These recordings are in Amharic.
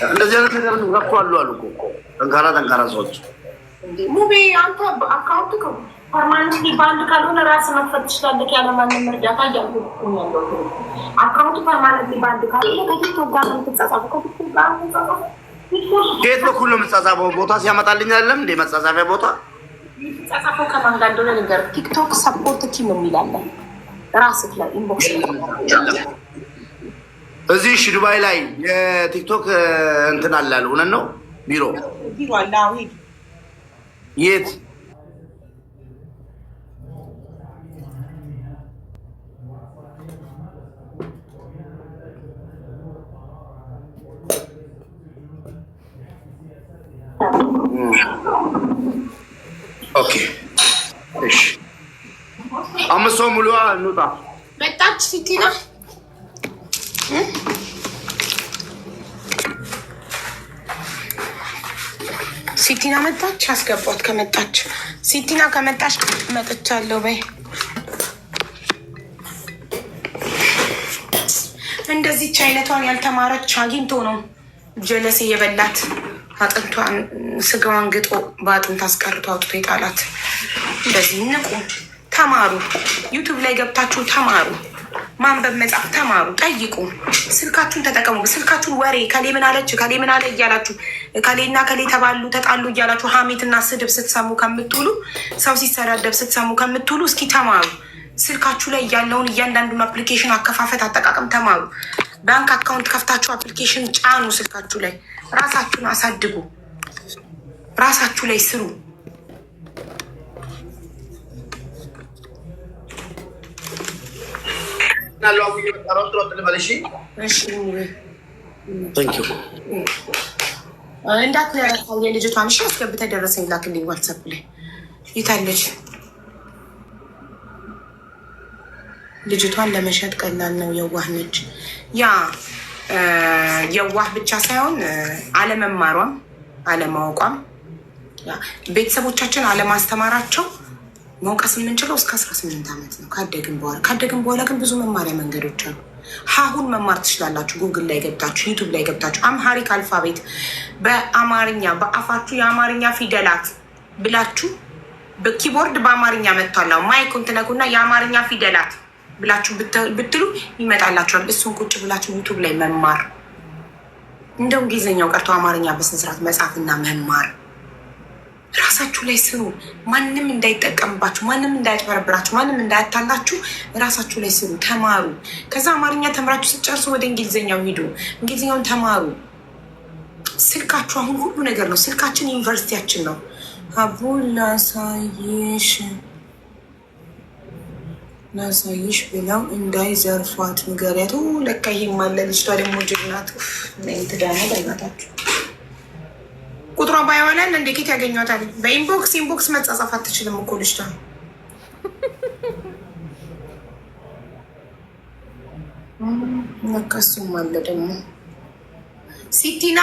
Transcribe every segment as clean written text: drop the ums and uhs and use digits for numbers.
እንደዚህ አይነት ነገር እኮ አሉ እኮ ጠንካራ ሰዎች። ሙቤ አንተ አካውንት እኮ ፐርማነንትሊ ባንድ ካልሆነ ራስ መክፈት ትችላለህ ያለ ማንም እርዳታ እያልኩ ያለው አካውንቱ ፐርማነንትሊ ባንድ ካልሆነ ከቲክቶክ ጋር የምትጻጻፈው ከቲክቶክ ጋር የምትጻጻፈው ከየት በኩል ነው የምትጻጻፈው? ቦታ ሲያመጣልኝ አይደለም እንደ መጻጻፊያ ቦታ የምትጻጻፈው ከማን ጋር እንደሆነ ነገር ቲክቶክ ሰፖርት ቲም የሚላለን ራስህ ላይ ኢንቦክስ እዚህ ዱባይ ላይ የቲክቶክ እንትን አለ አሉ። እውነት ነው? ቢሮ አለ። አዎ የት? ኦኬ እሺ። አምስት ሰው ሙሉ እንውጣ። መጣች ሲቲና ሲቲና መጣች። አስገባት። ከመጣች ሲቲና ከመጣች መጥቻለሁ በይ። እንደዚች አይነቷን ያልተማረች አግኝቶ ነው ጀለሴ የበላት አጥንቷን ስጋዋን ግጦ በአጥንት አስቀርቶ አውጥቶ የጣላት። እንደዚህ ንቁ፣ ተማሩ። ዩቱብ ላይ ገብታችሁ ተማሩ። ማንበብ መጻፍ ተማሩ፣ ጠይቁ። ስልካችሁን ተጠቀሙ። ስልካችሁን ወሬ ከሌ ምን አለች ከሌ ምን አለ እያላችሁ ከሌና ከሌ ተባሉ ተጣሉ እያላችሁ ሀሜትና ስድብ ስትሰሙ ከምትውሉ፣ ሰው ሲሰዳደብ ስትሰሙ ከምትውሉ እስኪ ተማሩ። ስልካችሁ ላይ ያለውን እያንዳንዱን አፕሊኬሽን አከፋፈት አጠቃቀም ተማሩ። ባንክ አካውንት ከፍታችሁ አፕሊኬሽን ጫኑ። ስልካችሁ ላይ ራሳችሁን አሳድጉ። ራሳችሁ ላይ ስሩ። እንዳትረሳው የልጅቷን እሺ፣ አስገብተህ ደረሰኝ ላክልኝ ዋትሳፕ ላይ። ይታለች ልጅቷን ለመሸጥ ቀላል ነው። የዋህ ነች። ያ የዋህ ብቻ ሳይሆን አለመማሯም አለማወቋም ቤተሰቦቻችን አለማስተማራቸው መውቀስ የምንችለው እስከ 18 ዓመት ነው። ካደግን በኋላ ግን ብዙ መማሪያ መንገዶች አሉ። ሀሁን መማር ትችላላችሁ። ጉግል ላይ ገብታችሁ፣ ዩቱብ ላይ ገብታችሁ አምሃሪክ አልፋቤት በአማርኛ በአፋችሁ የአማርኛ ፊደላት ብላችሁ በኪቦርድ በአማርኛ መጥቷል። ማይኩን ትነኩና የአማርኛ ፊደላት ብላችሁ ብትሉ ይመጣላችኋል። እሱን ቁጭ ብላችሁ ዩቱብ ላይ መማር። እንደው እንግሊዝኛው ቀርቶ አማርኛ በስነስርዓት መጻፍና መማር። ራሳችሁ ላይ ስሩ። ማንም እንዳይጠቀምባችሁ፣ ማንም እንዳያጭበረብራችሁ፣ ማንም እንዳያታላችሁ ራሳችሁ ላይ ስሩ፣ ተማሩ። ከዛ አማርኛ ተምራችሁ ስትጨርሱ ወደ እንግሊዝኛው ሂዱ። እንግሊዝኛውን ተማሩ። ስልካችሁ አሁን ሁሉ ነገር ነው። ስልካችን ዩኒቨርሲቲያችን ነው። አቡን ላሳይሽ ብለው እንዳይዘርፏት ንገሪያት። ለካ ይሄም አለ። ልጅቷ ደግሞ ጅግናት ትዳነ በይናታችሁ ቁጥሯ ባይሆናል እንደ ኬት ያገኟታል። በኢንቦክስ መጻጻፍ አትችልም እኮ ልጅቷ። ነካሱም አለ ደግሞ ሲቲና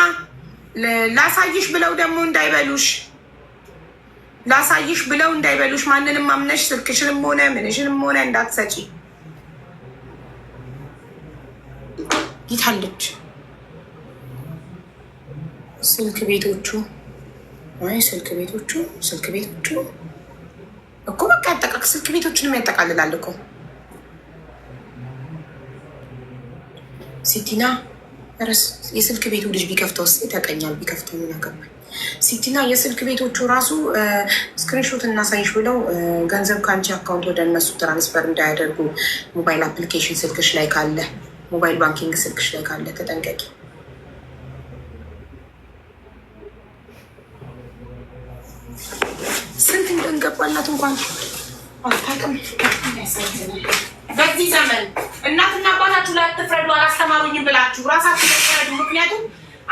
ላሳይሽ ብለው ደግሞ እንዳይበሉሽ ማንንም አምነሽ ስልክሽንም ሆነ ምንሽንም ሆነ እንዳትሰጪ። ይታለች ስልክ ቤቶቹ እኮ በቃ ያጠቃቅ ስልክ ቤቶችንም ያጠቃልላል እኮ። ሲቲና ረስ የስልክ ቤቱ ልጅ ቢከፍተው ይጠቀኛል። ቢከፍተው ምን አገባኝ። ሲቲና የስልክ ቤቶቹ ራሱ ስክሪንሾት እናሳይሽ ብለው ገንዘብ ከአንቺ አካውንት ወደ እነሱ ትራንስፈር እንዳያደርጉ ሞባይል አፕሊኬሽን ስልክሽ ላይ ካለ፣ ሞባይል ባንኪንግ ስልክሽ ላይ ካለ ተጠንቀቂ። ስንት እንደንገባላት እንኳን አታውቅም። በዚህ ዘመን እናትና አባታችሁ ላይ አትፍረዱ፣ አላስተማሩኝም ብላችሁ ራሳችሁ ላይ ፍረዱ። ምክንያቱም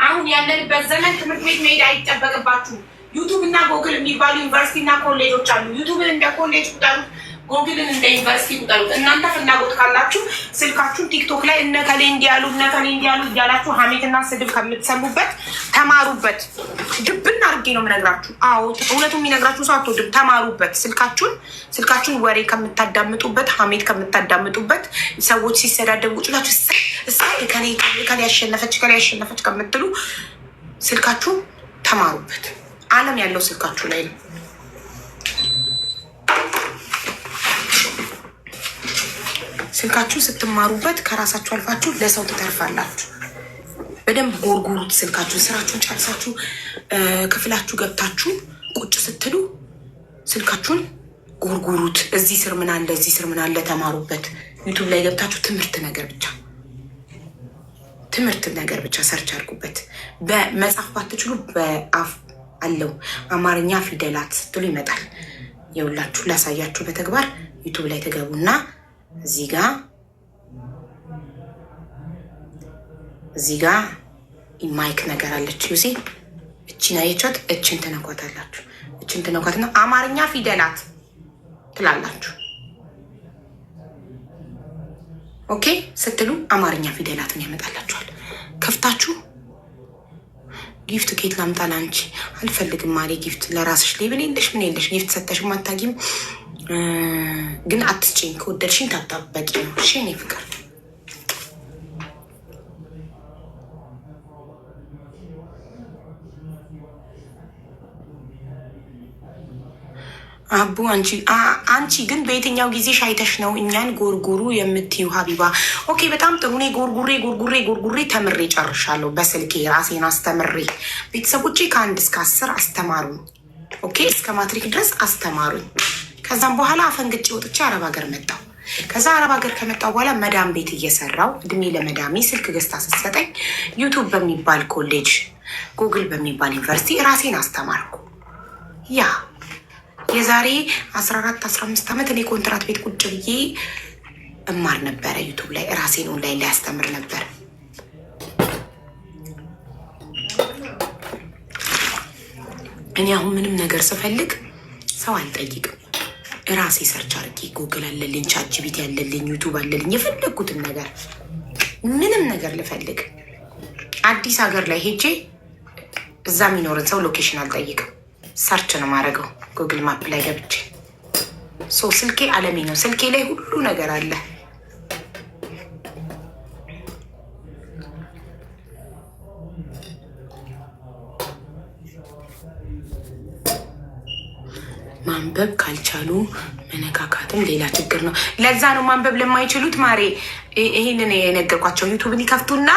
አሁን ያለንበት ዘመን ትምህርት ቤት መሄድ አይጠበቅባችሁም። ዩቱብ እና ጎግል የሚባሉ ዩኒቨርሲቲ እና ኮሌጆች አሉ። ዩቱብን እንደ ኮሌጅ ቁጠሩት፣ ጎግልን እንደ ዩኒቨርሲቲ ቁጠሩት። እናንተ ፍላጎት ካላችሁ ስልካችሁን ቲክቶክ ላይ እነከሌ እንዲያሉ እያላችሁ ሀሜትና ስድብ ከምትሰሙበት ተማሩበት። ድብን አድርጌ ነው የምነግራችሁ። አዎ እውነቱ የሚነግራችሁ ሰው አትወድም። ተማሩበት። ስልካችሁን ወሬ ከምታዳምጡበት፣ ሀሜት ከምታዳምጡበት፣ ሰዎች ሲሰዳደቡ ቁጭላችሁ ከሌ ያሸነፈች ከምትሉ ስልካችሁ ተማሩበት። ዓለም ያለው ስልካችሁ ላይ ነው። ስልካችሁ ስትማሩበት ከራሳችሁ አልፋችሁ ለሰው ትተርፋላችሁ። በደንብ ጎርጉሩት ስልካችሁን። ስራችሁን ጨርሳችሁ ክፍላችሁ ገብታችሁ ቁጭ ስትሉ ስልካችሁን ጎርጉሩት። እዚህ ስር ምን አለ፣ እዚህ ስር ምን አለ ተማሩበት። ዩቱብ ላይ ገብታችሁ ትምህርት ነገር ብቻ ሰርች አድርጉበት። በመጻፍ ባትችሉ በአፍ አለው አማርኛ ፊደላት ስትሉ ይመጣል። የሁላችሁ ላሳያችሁ በተግባር ዩቱብ ላይ ተገቡና እዚህ ጋ ማይክ ነገር አለች። ዩሲ እቺን አየቻት። እችን ትነኳታላችሁ። እችን ትነኳትና አማርኛ ፊደላት ትላላችሁ። ኦኬ ስትሉ አማርኛ ፊደላትን ያመጣላችኋል። ከፍታችሁ ጊፍት ኬት ላምጣ ላንቺ አልፈልግም ማሪ ጊፍት ለራስሽ ሌብል የለሽ ምን የለሽ ጊፍት ሰጠሽም አታጊም። ግን አትስጭኝ። ከወደድሽኝ ታጣበቂ ነው። እሺ እኔ ፍቅር አቡ አንቺ ግን በየትኛው ጊዜ ሻይተሽ ነው እኛን ጎርጉሩ የምትዩ ሀቢባ? ኦኬ በጣም ጥሩ። እኔ ጎርጉሬ ተምሬ ጨርሻለሁ። በስልኬ ራሴን አስተምሬ ቤተሰቦቼ ከ1 እስከ 10 አስተማሩኝ። ኦኬ እስከ ማትሪክ ድረስ አስተማሩኝ። ከዛም በኋላ አፈንግጬ ወጥቼ አረብ ሀገር መጣሁ። ከዛ አረብ ሀገር ከመጣሁ በኋላ መዳም ቤት እየሰራው እድሜ ለመዳሜ ስልክ ገዝታ ስትሰጠኝ ዩቱብ በሚባል ኮሌጅ ጉግል በሚባል ዩኒቨርሲቲ ራሴን አስተማርኩ። ያ የዛሬ 14-15 ዓመት እኔ ኮንትራት ቤት ቁጭ ብዬ እማር ነበረ። ዩቱብ ላይ ራሴን ኦንላይን ላይ ያስተምር ነበር። እኔ አሁን ምንም ነገር ስፈልግ ሰው አልጠይቅም። ራሴ ሰርች አድርጌ ጉግል አለልኝ፣ ቻትጂፒቲ አለልኝ፣ ዩቱብ አለልኝ። የፈለግኩትን ነገር ምንም ነገር ልፈልግ አዲስ ሀገር ላይ ሄጄ እዛ የሚኖርን ሰው ሎኬሽን አልጠይቅም። ሰርች ነው ማድረገው ጉግል ማፕ ላይ ገብቼ። ስልኬ አለሜ ነው። ስልኬ ላይ ሁሉ ነገር አለ። ማንበብ ካልቻሉ መነካካትም ሌላ ችግር ነው። ለዛ ነው ማንበብ ለማይችሉት ማሬ ይሄንን የነገርኳቸው። ዩቱብን ይከፍቱና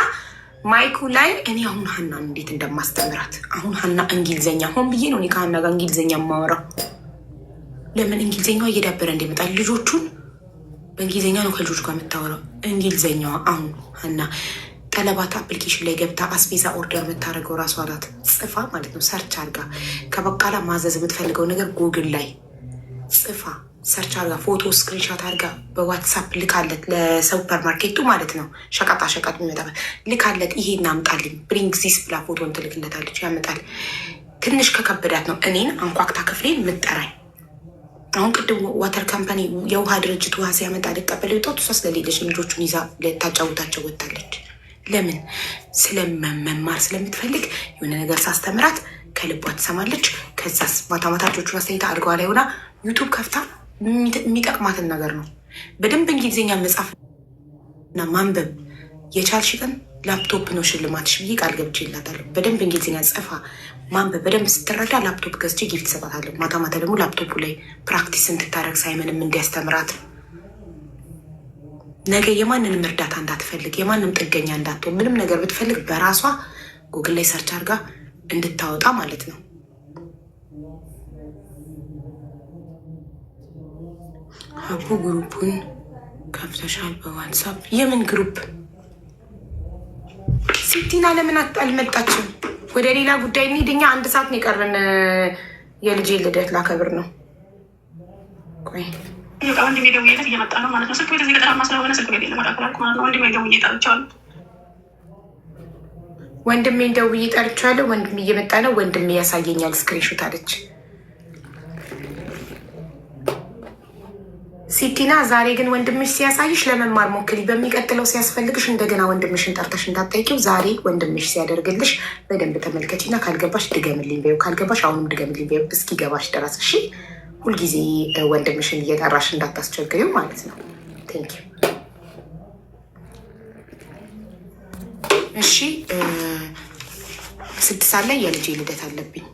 ማይኩ ላይ እኔ አሁን ሀናን እንዴት እንደማስተምራት አሁን ሀና እንግሊዘኛ ሆን ብዬ ነው እኔ ከሀና ጋር እንግሊዘኛ የማወራው። ለምን እንግሊዘኛዋ እየዳበረ እንደሚመጣ ልጆቹን በእንግሊዘኛ ነው ከልጆቹ ጋር የምታወራው። እንግሊዘኛዋ አሁን ሀና ጠለባት አፕሊኬሽን ላይ ገብታ አስቤዛ ኦርደር የምታደርገው ራሷ ናት፣ ጽፋ ማለት ነው። ሰርች አርጋ ከበቃላ ማዘዝ የምትፈልገው ነገር ጉግል ላይ ጽፋ ሰርች አርጋ ፎቶ ስክሪንሾት አርጋ በዋትሳፕ ልካለት ለሱፐር ማርኬቱ ማለት ነው። ሸቀጣ ሸቀጥ የሚመጣበት ልካለት ይሄን አምጣልኝ ብሪንግ ዚስ ብላ ፎቶን ትልክለታለች፣ ያመጣል። ትንሽ ከከበዳት ነው እኔን አንኳክታ ክፍሌን ምጠራኝ። አሁን ቅድም ዋተር ካምፓኒ የውሃ ድርጅት ውሃ ሲያመጣ ልቀበል ወጣቱ እሷ ስለሌለች ልጆቹን ይዛ ልታጫውታቸው ወጣለች። ለምን? ስለመማር ስለምትፈልግ የሆነ ነገር ሳስተምራት ከልቧ ትሰማለች። ከዛ ማታ ልጆቹን አስተኝታ አድርገዋ ላይ ሆና ዩቱብ ከፍታ የሚጠቅማትን ነገር ነው። በደንብ እንግሊዝኛ መጻፍና ማንበብ የቻልሽ ቀን ላፕቶፕ ነው ሽልማትሽ ብዬ ቃል ገብቼላታለሁ። በደንብ እንግሊዝኛ ጽፋ ማንበብ በደንብ ስትረዳ ላፕቶፕ ገዝቼ ጊፍት ሰጣታለሁ። ማታ ደግሞ ላፕቶፑ ላይ ፕራክቲስ እንድታደርግ ሳይመንም እንዲያስተምራት። ነገ የማንንም እርዳታ እንዳትፈልግ፣ የማንም ጥገኛ እንዳትሆን፣ ምንም ነገር ብትፈልግ በራሷ ጉግል ላይ ሰርች አድርጋ እንድታወጣ ማለት ነው። አቡ ግሩፑን ከፍተሻል በዋትሳፕ? የምን ግሩፕ? ሲቲና ለምን አልመጣችም? ወደ ሌላ ጉዳይ እንሂድ። እኛ 1 ሰዓት ነው የቀረን። የልጄ ልደት ላከብር ነው። ቆይ ወንድሜ ደውዬለት እየመጣ ነው ማለት ነው። ስልክ ቤት እዚህ ገጠራማ ስለሆነ ስልክ ቤት የለም አላልኩ ማለት ነው። ወንድሜ ደውዬ ጠርቼዋለሁ። ወንድሜን ደውዬ ጠርቼዋለሁ። ወንድሜ እየመጣ ነው። ወንድሜ ያሳየኛል ስክሪንሾት አለች ሲቲና። ዛሬ ግን ወንድምሽ ሲያሳይሽ ለመማር ሞክሪ። በሚቀጥለው ሲያስፈልግሽ እንደገና ወንድምሽን ጠርተሽ እንዳትጠይቂው። ዛሬ ወንድምሽ ሲያደርግልሽ በደንብ ተመልከቺና ካልገባሽ ድገምልኝ በይው። ካልገባሽ አሁንም ድገምልኝ በይው እስኪገባሽ ድረስ እሺ። ሁልጊዜ ወንድምሽን እየጠራሽ እንዳታስቸግሪው ማለት ነው። ቴንክ ዩ እሺ። 6 ሰዓት ላይ የልጄ ልደት አለብኝ።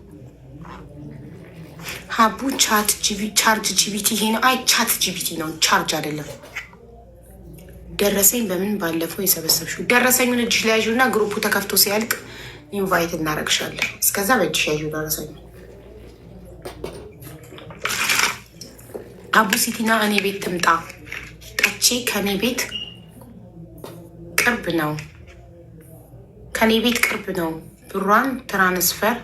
ሀቡ ቻርጅ ጂቢቲ ይሄ ነው። አይ ቻት ጂቢቲ ነው፣ ቻርጅ አይደለም። ደረሰኝ በምን ባለፈው የሰበሰብሽው? ደረሰኙን እጅሽ ላይ ያዥው እና ግሩፑ ተከፍቶ ሲያልቅ ኢንቫይት እናረግሻለን። እስከዛ በእጅሽ ያዥው ደረሰኙ። አቡ ሲቲና እኔ ቤት ትምጣ። ጠቼ ከኔ ቤት ቅርብ ነው፣ ከኔ ቤት ቅርብ ነው። ብሯን ትራንስፈር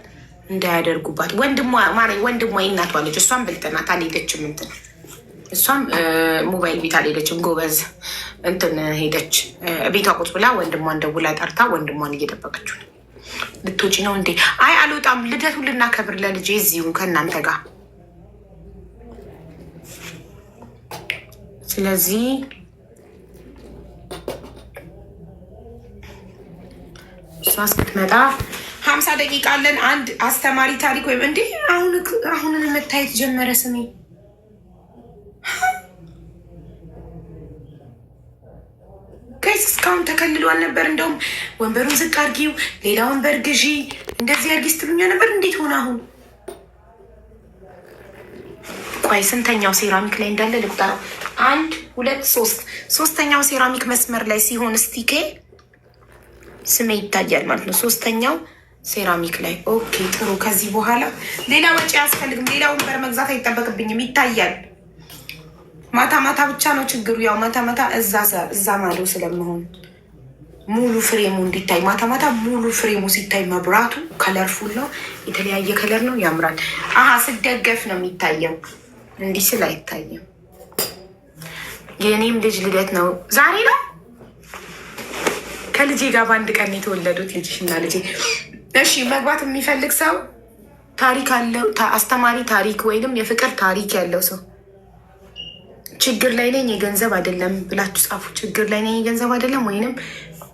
እንዳያደርጉባት። ወንድሟ ማረኝ፣ ወንድሟ ይናቷ ልጅ። እሷም ብልጥ ናት፣ አልሄደችም እንትን እሷም ሞባይል ቤት አልሄደችም። ጎበዝ እንትን ሄደች ቤቷ ቁጭ ብላ ወንድሟን ደውላ ጠርታ ወንድሟን እየጠበቀችው ነው። ልትወጪ ነው እንዴ? አይ አልወጣም፣ ልደቱን ልናከብር ለልጄ እዚሁ ከእናንተ ጋር። ስለዚህ እሷ እስክትመጣ 50 ደቂቃ አለን። አንድ አስተማሪ ታሪክ ወይም እንዴ አሁንን መታየት ጀመረ ስሜ ጋይስ እስካሁን ተከልሏል ነበር። እንደውም ወንበሩን ዝቅ አድርጊው፣ ሌላ ወንበር ግዢ፣ እንደዚህ አድርጊ ስትሉኛ ነበር። እንዴት ሆነ አሁን? ቆይ ስንተኛው ሴራሚክ ላይ እንዳለ ልቁጠረው። 1 2 3 ሶስተኛው ሴራሚክ መስመር ላይ ሲሆን ስቲኬ ስሜ ይታያል ማለት ነው። 3ኛው ሴራሚክ ላይ። ኦኬ ጥሩ። ከዚህ በኋላ ሌላ ወጪ አያስፈልግም። ሌላ ወንበር መግዛት አይጠበቅብኝም። ይታያል። ማታ ማታ ብቻ ነው ችግሩ። ያው ማታ ማታ እዛ ማዶ ስለመሆን ሙሉ ፍሬሙ እንዲታይ ማታ ማታ ሙሉ ፍሬሙ ሲታይ መብራቱ ከለርፉል ነው፣ የተለያየ ከለር ነው፣ ያምራል። ስደገፍ ነው የሚታየው፣ እንዲህ ስል አይታየም። የእኔም ልጅ ልደት ነው ዛሬ ነው። ከልጄ ጋር በአንድ ቀን የተወለዱት ልጅሽና ልጄ። እሺ መግባት የሚፈልግ ሰው ታሪክ አለው፣ አስተማሪ ታሪክ ወይንም የፍቅር ታሪክ ያለው ሰው ችግር ላይ ነኝ የገንዘብ አይደለም ብላችሁ ጻፉ። ችግር ላይ ነኝ የገንዘብ አይደለም ወይንም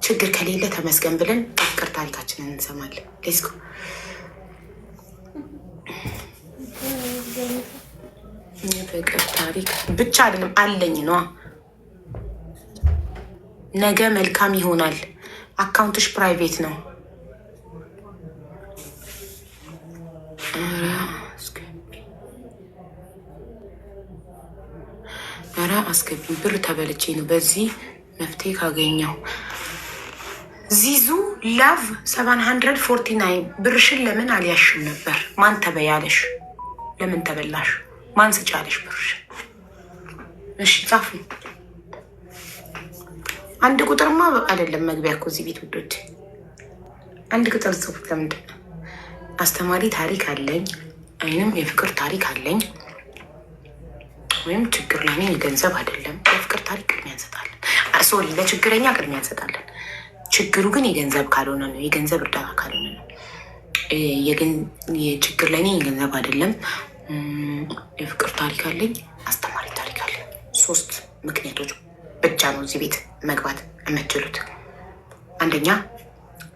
ችግር ከሌለ ተመስገን ብለን ፍቅር ታሪካችንን እንሰማለን። ሌስኮ የፍቅር ታሪክ ብቻ አይደለም አለኝ ነዋ። ነገ መልካም ይሆናል። አካውንትሽ ፕራይቬት ነው። ኧረ አስገቢኝ፣ ብር ተበልቼ ነው። በዚህ መፍትሄ ካገኘው ዚዙ ላቭ 749 ብርሽን ለምን አልያሽም ነበር? ማን ተበያለሽ? ለምን ተበላሽ? ማን ስጫለሽ ብርሽን? እሺ ጻፉ። አንድ ቁጥርማ አይደለም መግቢያ እኮ እዚህ ቤት ውዶች፣ አንድ ቁጥር ጽፉት። ለምንድን ነው? አስተማሪ ታሪክ አለኝ ወይንም የፍቅር ታሪክ አለኝ ወይም ችግር ላይ ነኝ የገንዘብ አይደለም። የፍቅር ታሪክ ቅድሚያ እንሰጣለን። ሶሪ ለችግረኛ ቅድሚያ እንሰጣለን። ችግሩ ግን የገንዘብ ካልሆነ ነው፣ የገንዘብ እርዳታ ካልሆነ ነው። የችግር ላይ ነኝ የገንዘብ አይደለም። የፍቅር ታሪክ አለኝ፣ አስተማሪ ታሪክ አለኝ። 3 ምክንያቶች ብቻ ነው እዚህ ቤት መግባት የምትችሉት። አንደኛ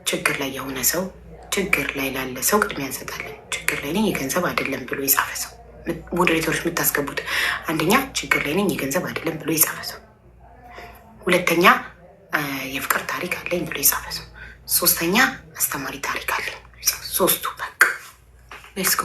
ችግር ላይ የሆነ ሰው፣ ችግር ላይ ላለ ሰው ቅድሚያ እንሰጣለን። ችግር ላይ ነኝ የገንዘብ አይደለም ብሎ የጻፈ ሰው ሞዴሬተሮች የምታስገቡት። አንደኛ ችግር ላይ ነኝ የገንዘብ አይደለም ብሎ የጻፈ ሰው፣ ሁለተኛ የፍቅር ታሪክ አለኝ ብሎ የጻፈ ሰው፣ 3ኛ አስተማሪ ታሪክ አለኝ። 3ቱ በቃ ሌትስ ጎ